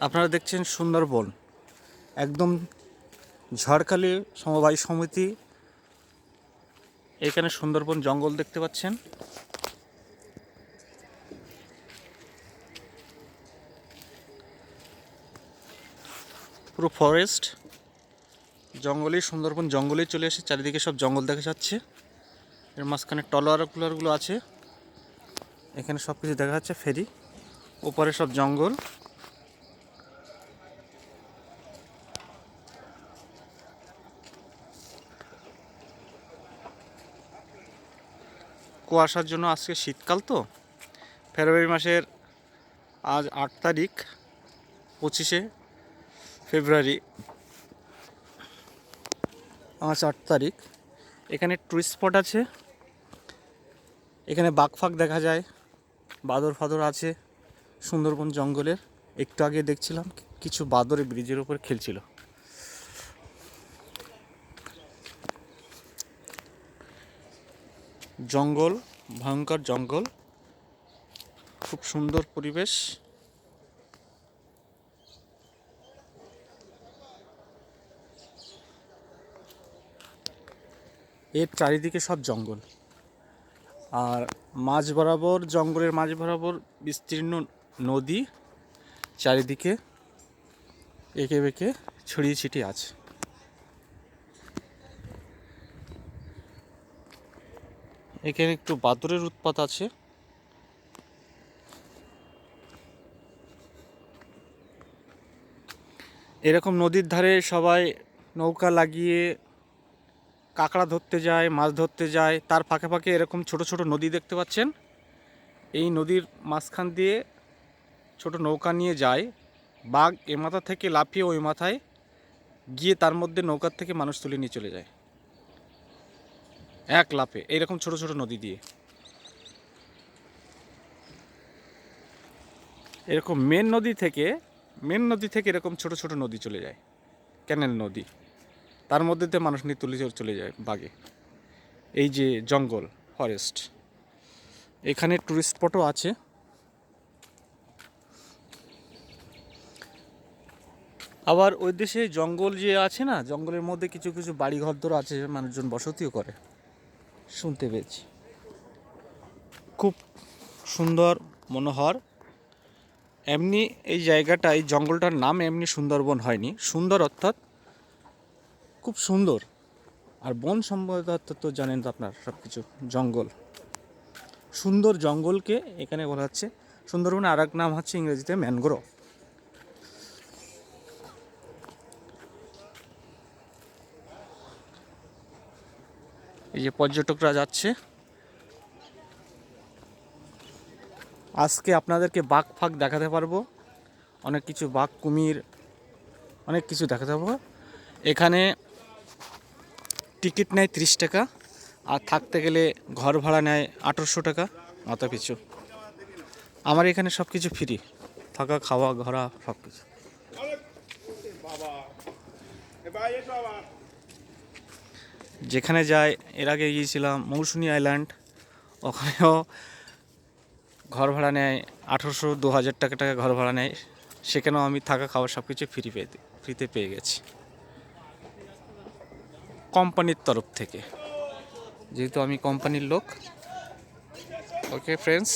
আপনারা দেখছেন সুন্দরবন, একদম ঝড়খালি সমবায় সমিতি। এখানে সুন্দরবন জঙ্গল দেখতে পাচ্ছেন। পুরো ফরেস্ট, জঙ্গলেই সুন্দরবন, জঙ্গলেই চলে এসে চারিদিকে সব জঙ্গল দেখা যাচ্ছে। এর মাঝখানে ট্রলারগুলো আছে, এখানে সব কিছু দেখা যাচ্ছে। ফেরি ওপরে সব জঙ্গল। কুয়াশার জন্য আজকে শীতকাল তো, ফেব্রুয়ারি মাসের আজ 8 তারিখ, 25শে ফেব্রুয়ারি, আজ 8 তারিখ। এখানে টুরিস্ট স্পট আছে, এখানে বাঘ ফাঘ দেখা যায়, বাদর ফাদর আছে সুন্দরবন জঙ্গলের। একটু আগে দেখছিলাম কিছু বাদরে ব্রিজের উপর খেলছিল। জঙ্গল, ভয়ঙ্কর জঙ্গল, খুব সুন্দর পরিবেশ। এর চারিদিকে সব জঙ্গল, আর মাঝ বরাবর, জঙ্গলের মাঝ বরাবর বিস্তীর্ণ নদী, চারিদিকে এঁকে বেঁকে ছড়িয়ে ছিটিয়ে আছে। এখানে একটু বাদরের উৎপাত আছে। এরকম নদীর ধারে সবাই নৌকা লাগিয়ে কাঁকড়া ধরতে যায়, মাছ ধরতে যায়। তার ফাঁকে ফাঁকে এরকম ছোট ছোট নদী দেখতে পাচ্ছেন। এই নদীর মাঝখান দিয়ে ছোট নৌকা নিয়ে যায়। বাঘ এ মাথা থেকে লাফিয়ে ওই মাথায় গিয়ে তার মধ্যে নৌকার থেকে মানুষ তুলে নিয়ে চলে যায় এক লাফে, এইরকম ছোট ছোট নদী দিয়ে। এরকম মেন নদী থেকে এরকম ছোট ছোট নদী চলে যায়, ক্যানেল নদী, তার মধ্যে দিয়ে মানুষ নিয়ে তুলে চলে যায় বাঘে। এই যে জঙ্গল, ফরেস্ট, এখানে টুরিস্ট স্পটও আছে। আবার ওই দেশে জঙ্গল যে আছে না, জঙ্গলের মধ্যে কিছু কিছু বাড়ি ঘরদর আছে, মানুষজন বসতিও করে, শুনতে পেয়েছি। খুব সুন্দর মনোহর। এমনি এই জায়গাটা, এই জঙ্গলটার নাম এমনি সুন্দরবন হয়নি। সুন্দর অর্থাৎ খুব সুন্দর, আর বন সম্পদ অর্থাৎ তো জানেন তো আপনার সব কিছু জঙ্গল। সুন্দর জঙ্গলকে এখানে বলা হচ্ছে সুন্দরবন। আর এক নাম হচ্ছে ইংরেজিতে ম্যানগ্রোভ। এই যে পর্যটকরা যাচ্ছে, আজকে আপনাদেরকে বাঘ ফাঘ দেখাতে পারবো, অনেক কিছু, বাঘ, কুমির, অনেক কিছু দেখাতে পারবো। এখানে টিকিট নেয় 30 টাকা, আর থাকতে গেলে ঘর ভাড়া নেয় 1800 টাকা মাথা পিছু। আমার এখানে সব কিছু ফ্রি, থাকা, খাওয়া, ঘোরা, সব কিছু। যেখানে যাই, এর আগে গিয়েছিলাম মৌসুনি আইল্যান্ড, ওখানেও ঘর ভাড়া নেয় 1800, 2000 টাকা ঘর ভাড়া নেয়। সেখানেও আমি থাকা, খাওয়া সব কিছু ফ্রিতে পেয়ে গেছি কোম্পানির তরফ থেকে, যেহেতু আমি কোম্পানির লোক। Okay friends.